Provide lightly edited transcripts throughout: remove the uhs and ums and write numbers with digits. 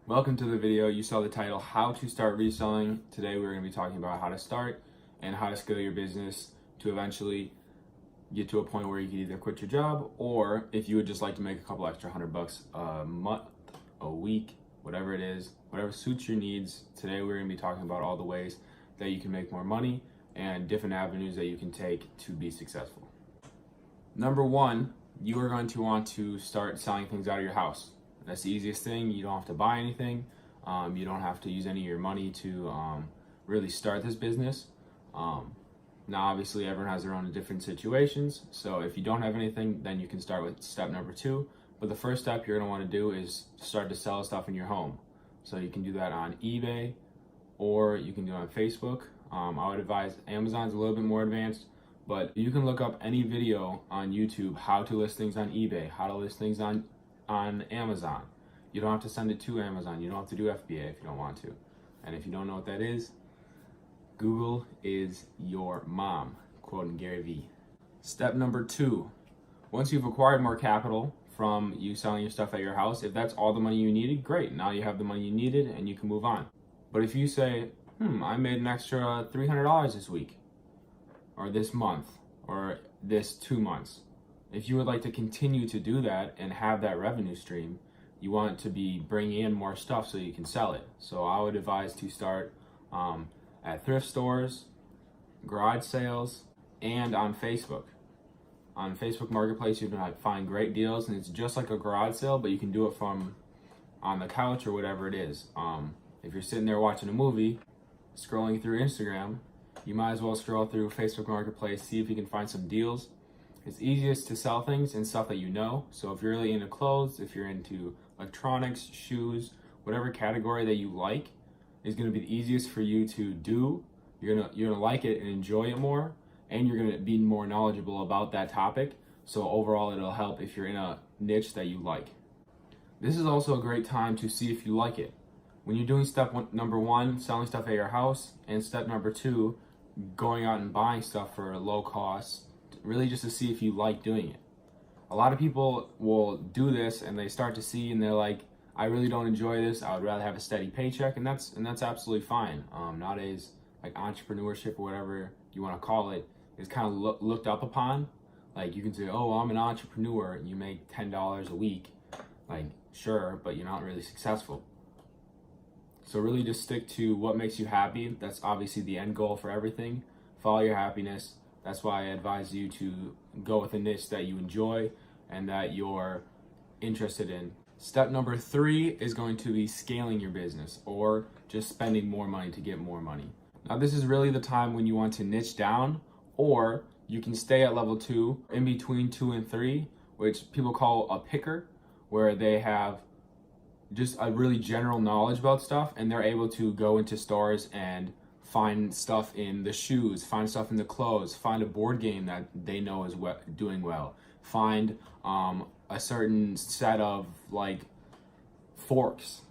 Welcome to the video. You saw the title, How to Start Reselling. Today we're going to be talking about how to start and how to scale your business to eventually get to a point where you can either quit your job, or if you would just like to make a couple extra $100 a month, a week, whatever it is, whatever suits your needs. Today we're going to be talking about all the ways that you can make more money and different avenues that you can take to be successful. Number one, you are going to want to start selling things out of your house. That's the easiest thing. You don't have to buy anything. You don't have to use any of your money to really start this business. Now, obviously, everyone has their own different situations. So if you don't have anything, then you can start with step number 2. But the first step you're going to want to do is start to sell stuff in your home. So you can do that on eBay, or you can do it on Facebook. I would advise Amazon's a little bit more advanced, but you can look up any video on YouTube, how to list things on eBay, how to list things on Amazon. You don't have to send it to Amazon. You don't have to do FBA if you don't want to. And if you don't know what that is, Google is your mom, quoting Gary Vee. Step number 2, once you've acquired more capital from you selling your stuff at your house, if that's all the money you needed, great. Now you have the money you needed and you can move on. But if you say, I made an extra $300 this week, or this month, or this 2 months, if you would like to continue to do that and have that revenue stream, you want to be bringing in more stuff so you can sell it. So I would advise to start at thrift stores, garage sales, and on Facebook. On Facebook Marketplace, you can find great deals, and it's just like a garage sale, but you can do it from on the couch or whatever it is. If you're sitting there watching a movie, scrolling through Instagram, you might as well scroll through Facebook Marketplace, see if you can find some deals. It's easiest to sell things and stuff that you know. So if you're really into clothes, if you're into electronics, shoes, whatever category that you like is going to be the easiest for you to do. You're gonna like it and enjoy it more, and you're gonna be more knowledgeable about that topic. So overall, it'll help if you're in a niche that you like. This is also a great time to see if you like it. When you're doing number 1, selling stuff at your house, and step number 2, going out and buying stuff for low cost, really just to see if you like doing it. A lot of people will do this and they start to see and they're like, I really don't enjoy this. I would rather have a steady paycheck, and that's absolutely fine. Nowadays, like entrepreneurship or whatever you want to call it is kind of looked up upon. Like you can say, oh, I'm an entrepreneur and you make $10 a week. Like, sure, but you're not really successful. So really just stick to what makes you happy. That's obviously the end goal for everything. Follow your happiness. That's why I advise you to go with a niche that you enjoy and that you're interested in. Step number 3 is going to be scaling your business, or just spending more money to get more money. Now this is really the time when you want to niche down, or you can stay at level 2, in between 2 and 3, which people call a picker, where they have just a really general knowledge about stuff and they're able to go into stores and find stuff in the shoes, find stuff in the clothes, find a board game that they know is doing well, find a certain set of like forks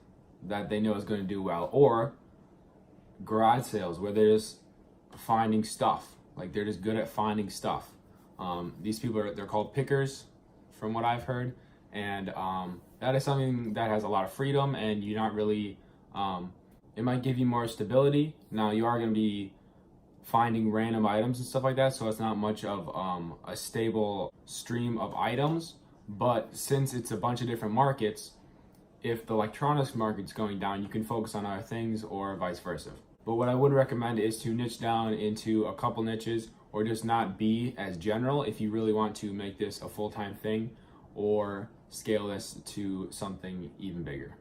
that they know is going to do well, or garage sales where they're just finding stuff. Like they're just good at finding stuff. These people they're called pickers from what I've heard, and that is something that has a lot of freedom, and you're not really it might give you more stability. Now you are going to be finding random items and stuff like that, so it's not much of a stable stream of items. But since it's a bunch of different markets, if the electronics market's going down, you can focus on other things, or vice versa. But what I would recommend is to niche down into a couple niches, or just not be as general if you really want to make this a full-time thing or scale this to something even bigger.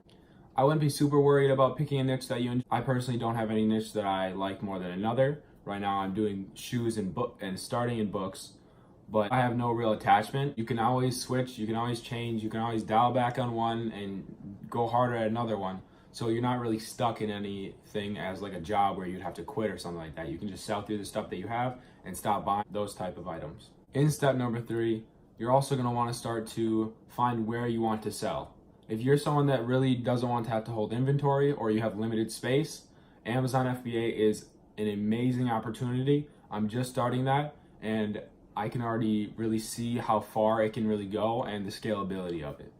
I wouldn't be super worried about picking a niche that you enjoy. I personally don't have any niche that I like more than another. Right now I'm doing shoes and starting in books, but I have no real attachment. You can always switch, you can always change, you can always dial back on one and go harder at another one. So you're not really stuck in anything as like a job where you'd have to quit or something like that. You can just sell through the stuff that you have and stop buying those type of items. In step number 3, you're also going to want to start to find where you want to sell. If you're someone that really doesn't want to have to hold inventory, or you have limited space, Amazon FBA is an amazing opportunity. I'm just starting that, and I can already really see how far it can really go and the scalability of it.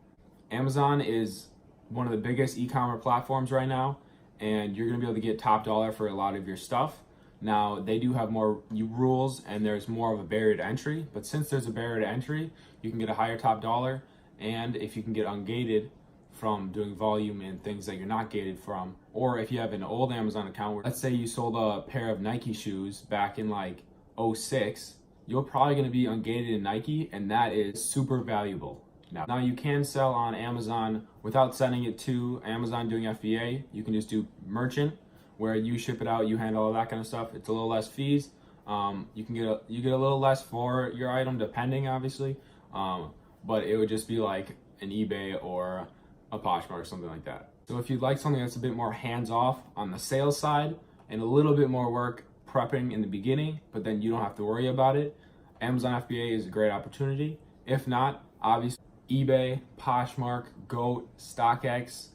Amazon is one of the biggest e-commerce platforms right now, and you're going to be able to get top dollar for a lot of your stuff. Now, they do have more rules and there's more of a barrier to entry, but since there's a barrier to entry, you can get a higher top dollar, and if you can get ungated from doing volume and things that you're not gated from, or if you have an old Amazon account where, let's say you sold a pair of Nike shoes back in like '06, you're probably going to be ungated in Nike, and that is super valuable. Now you can sell on Amazon without sending it to Amazon doing FBA. You can just do merchant, where you ship it out, you handle all that kind of stuff. It's a little less fees. You get a little less for your item, depending obviously, but it would just be like an eBay or a Poshmark or something like that. So if you'd like something that's a bit more hands-off on the sales side and a little bit more work prepping in the beginning, but then you don't have to worry about it, Amazon FBA is a great opportunity. If not, obviously eBay, Poshmark, Goat, StockX,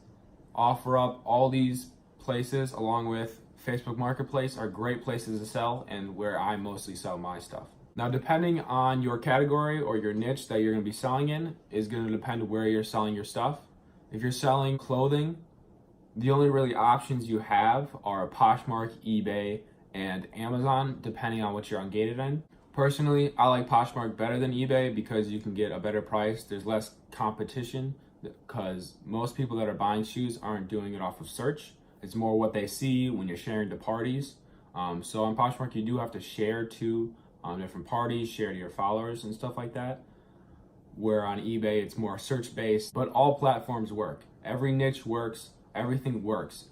OfferUp, all these places along with Facebook Marketplace are great places to sell, and where I mostly sell my stuff. Now, depending on your category or your niche that you're going to be selling in is going to depend where you're selling your stuff. If you're selling clothing, the only really options you have are Poshmark, eBay, and Amazon, depending on what you're ungated in. Personally, I like Poshmark better than eBay because you can get a better price. There's less competition because most people that are buying shoes aren't doing it off of search. It's more what they see when you're sharing to parties. So on Poshmark, you do have to share to different parties, share to your followers and stuff like that. Where on eBay, it's more search-based, but all platforms work. Every niche works, everything works.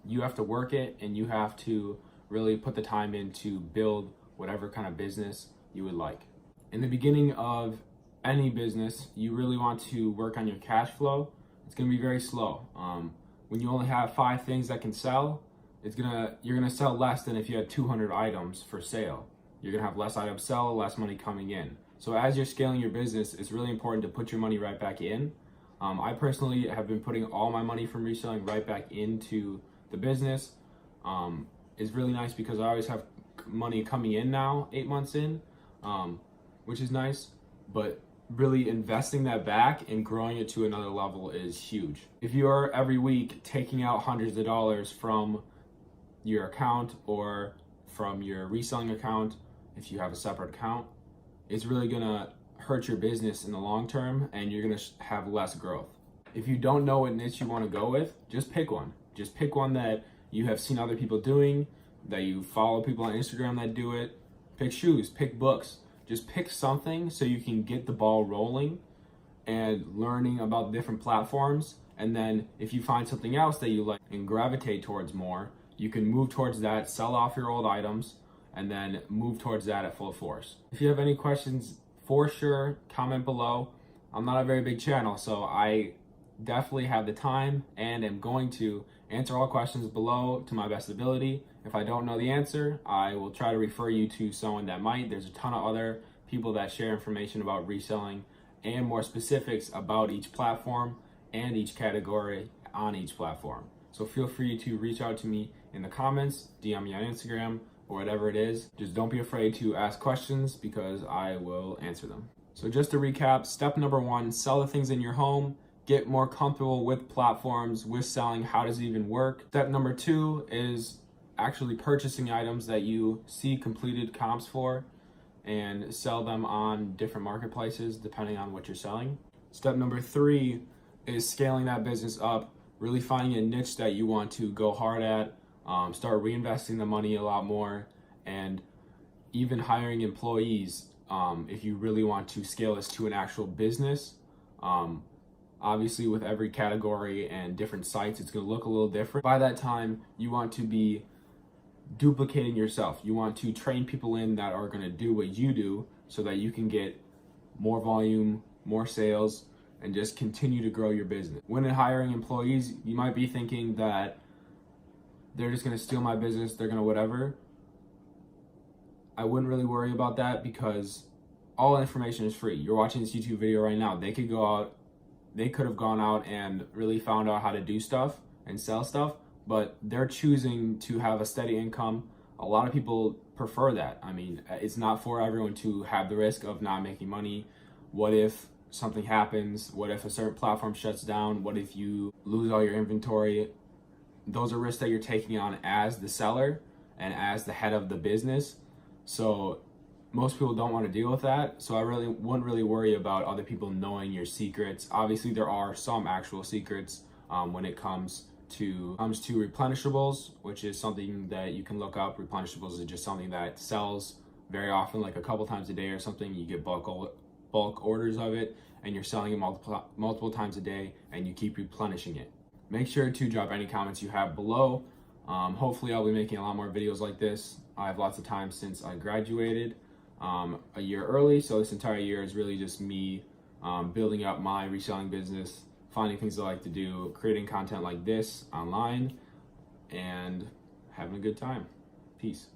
You have to work it, and you have to really put the time in to build whatever kind of business you would like. In the beginning of any business, you really want to work on your cash flow. It's going to be very slow. When you only have 5 things that can sell, you're gonna sell less than if you had 200 items for sale. You're gonna have less items sell, less money coming in. So as you're scaling your business, it's really important to put your money right back in. I personally have been putting all my money from reselling right back into the business. It's really nice because I always have money coming in now, 8 months in, which is nice, but really investing that back and growing it to another level is huge. If you are every week taking out hundreds of dollars from your account or from your reselling account, if you have a separate account, it's really gonna hurt your business in the long term, and you're gonna have less growth. If you don't know what niche you wanna go with, just pick one. Just pick one that you have seen other people doing, that you follow people on Instagram that do it. Pick shoes, pick books. Just pick something so you can get the ball rolling and learning about different platforms. And then if you find something else that you like and gravitate towards more, you can move towards that, sell off your old items, and then move towards that at full force. If you have any questions, for sure, comment below. I'm not a very big channel, so I definitely have the time and am going to answer all questions below to my best ability. If I don't know the answer, I will try to refer you to someone that might. There's a ton of other people that share information about reselling and more specifics about each platform and each category on each platform. So feel free to reach out to me in the comments, DM me on Instagram, or whatever it is. Just don't be afraid to ask questions because I will answer them. So just to recap, step number 1, sell the things in your home. Get more comfortable with platforms, with selling. How does it even work? Step number 2 is actually purchasing items that you see completed comps for and sell them on different marketplaces depending on what you're selling. Step number 3 is scaling that business up, really finding a niche that you want to go hard at, start reinvesting the money a lot more, and even hiring employees if you really want to scale this to an actual business. Obviously, with every category and different sites, it's going to look a little different. By that time, you want to be duplicating yourself. You want to train people in that are going to do what you do so that you can get more volume, more sales, and just continue to grow your business. When hiring employees, you might be thinking that they're just going to steal my business, they're going to whatever. I wouldn't really worry about that because all information is free. You're watching this YouTube video right now. They could have gone out and really found out how to do stuff and sell stuff, but they're choosing to have a steady income. A lot of people prefer that. I mean, it's not for everyone to have the risk of not making money. What if something happens? What if a certain platform shuts down? What if you lose all your inventory? Those are risks that you're taking on as the seller and as the head of the business. So most people don't want to deal with that. So I really wouldn't really worry about other people knowing your secrets. Obviously, there are some actual secrets when it comes to replenishables, which is something that you can look up. Replenishables is just something that sells very often, like a couple times a day or something. You get bulk orders of it, and you're selling it multiple times a day, and you keep replenishing it. Make sure to drop any comments you have below. Hopefully I'll be making a lot more videos like this. I have lots of time since I graduated a year early, so this entire year is really just me building up my reselling business, finding things I like to do, creating content like this online, and having a good time. Peace.